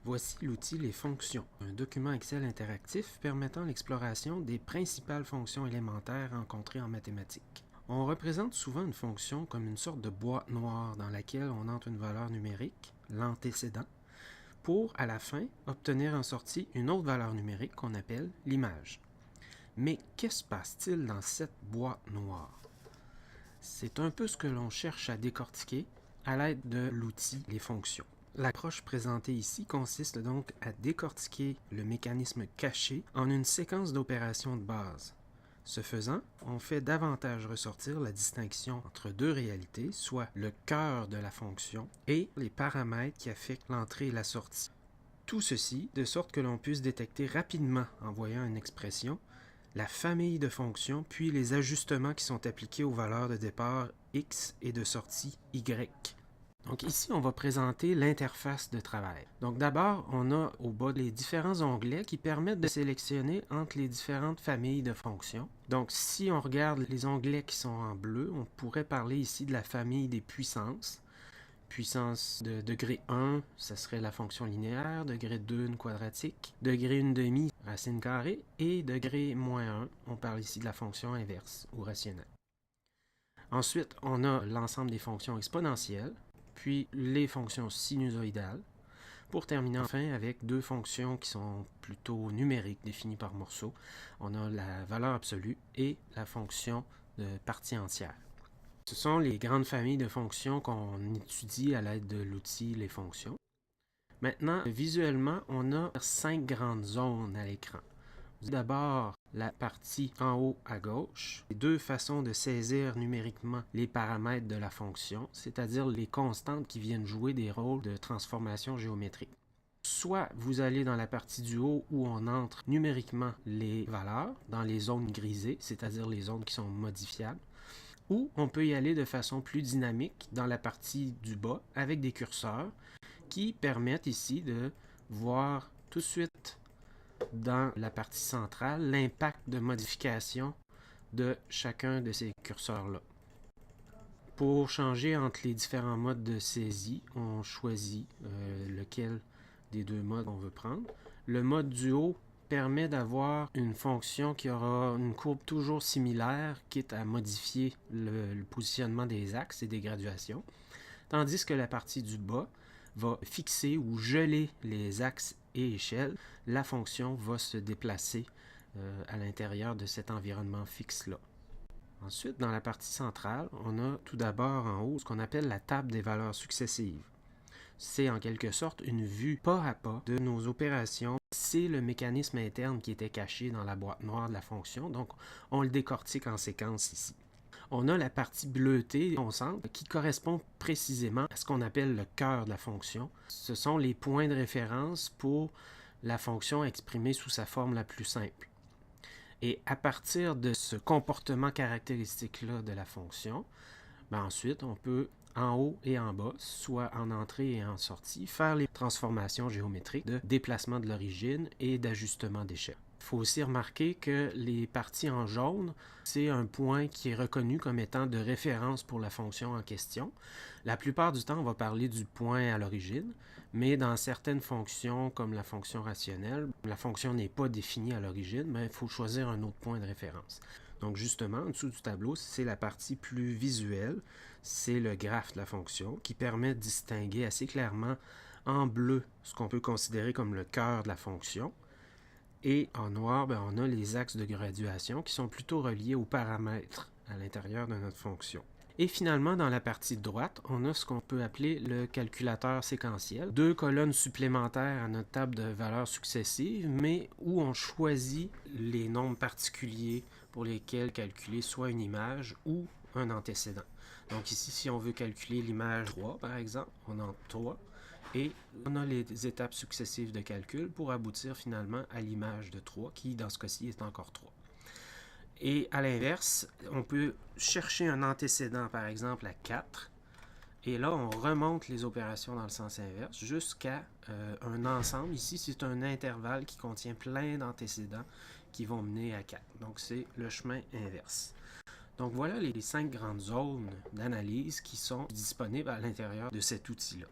Voici l'outil Les fonctions, un document Excel interactif permettant l'exploration des principales fonctions élémentaires rencontrées en mathématiques. On représente souvent une fonction comme une sorte de boîte noire dans laquelle on entre une valeur numérique, l'antécédent, pour, à la fin, obtenir en sortie une autre valeur numérique qu'on appelle l'image. Mais qu'est-ce qui se passe-t-il dans cette boîte noire? C'est un peu ce que l'on cherche à décortiquer à l'aide de l'outil Les fonctions. L'approche présentée ici consiste donc à décortiquer le mécanisme caché en une séquence d'opérations de base. Ce faisant, on fait davantage ressortir la distinction entre deux réalités, soit le cœur de la fonction et les paramètres qui affectent l'entrée et la sortie. Tout ceci de sorte que l'on puisse détecter rapidement, en voyant une expression, la famille de fonctions, puis les ajustements qui sont appliqués aux valeurs de départ x et de sortie y. Donc ici, on va présenter l'interface de travail. Donc d'abord, on a au bas les différents onglets qui permettent de sélectionner entre les différentes familles de fonctions. Donc si on regarde les onglets qui sont en bleu, on pourrait parler ici de la famille des puissances. Puissance de degré 1, ça serait la fonction linéaire, degré 2, une quadratique, degré 1/2, racine carrée, et degré -1, on parle ici de la fonction inverse ou rationnelle. Ensuite, on a l'ensemble des fonctions exponentielles, puis les fonctions sinusoïdales, pour terminer enfin avec deux fonctions qui sont plutôt numériques définies par morceaux. On a la valeur absolue et la fonction de partie entière. Ce sont les grandes familles de fonctions qu'on étudie à l'aide de l'outil Les fonctions. Maintenant, visuellement, on a 5 grandes zones à l'écran. D'abord, la partie en haut à gauche, les deux façons de saisir numériquement les paramètres de la fonction, c'est-à-dire les constantes qui viennent jouer des rôles de transformation géométrique. Soit vous allez dans la partie du haut où on entre numériquement les valeurs, dans les zones grisées, c'est-à-dire les zones qui sont modifiables, ou on peut y aller de façon plus dynamique dans la partie du bas avec des curseurs qui permettent ici de voir tout de suite dans la partie centrale l'impact de modification de chacun de ces curseurs-là. Pour changer entre les différents modes de saisie, on choisit lequel des deux modes on veut prendre. Le mode du haut permet d'avoir une fonction qui aura une courbe toujours similaire, quitte à modifier le positionnement des axes et des graduations, tandis que la partie du bas va fixer ou geler les axes et échelles. La fonction va se déplacer à l'intérieur de cet environnement fixe-là. Ensuite, dans la partie centrale, on a tout d'abord en haut ce qu'on appelle la table des valeurs successives. C'est en quelque sorte une vue pas à pas de nos opérations. C'est le mécanisme interne qui était caché dans la boîte noire de la fonction, donc on le décortique en séquence ici. On a la partie bleutée au centre qui correspond précisément à ce qu'on appelle le cœur de la fonction. Ce sont les points de référence pour la fonction exprimée sous sa forme la plus simple. Et à partir de ce comportement caractéristique-là de la fonction, ensuite, on peut, en haut et en bas, soit en entrée et en sortie, faire les transformations géométriques de déplacement de l'origine et d'ajustement d'échelle. Il faut aussi remarquer que les parties en jaune, c'est un point qui est reconnu comme étant de référence pour la fonction en question. La plupart du temps, on va parler du point à l'origine, mais dans certaines fonctions, comme la fonction rationnelle, la fonction n'est pas définie à l'origine, mais il faut choisir un autre point de référence. Donc justement, en dessous du tableau, c'est la partie plus visuelle, c'est le graphe de la fonction qui permet de distinguer assez clairement en bleu ce qu'on peut considérer comme le cœur de la fonction. Et en noir, on a les axes de graduation qui sont plutôt reliés aux paramètres à l'intérieur de notre fonction. Et finalement, dans la partie de droite, on a ce qu'on peut appeler le calculateur séquentiel. Deux colonnes supplémentaires à notre table de valeurs successives, mais où on choisit les nombres particuliers pour lesquels calculer soit une image ou un antécédent. Donc ici, si on veut calculer l'image 3, par exemple, on entre 3. Et on a les étapes successives de calcul pour aboutir finalement à l'image de 3, qui dans ce cas-ci est encore 3. Et à l'inverse, on peut chercher un antécédent, par exemple à 4, et là on remonte les opérations dans le sens inverse jusqu'à un ensemble. Ici, c'est un intervalle qui contient plein d'antécédents qui vont mener à 4. Donc c'est le chemin inverse. Donc voilà les 5 grandes zones d'analyse qui sont disponibles à l'intérieur de cet outil-là.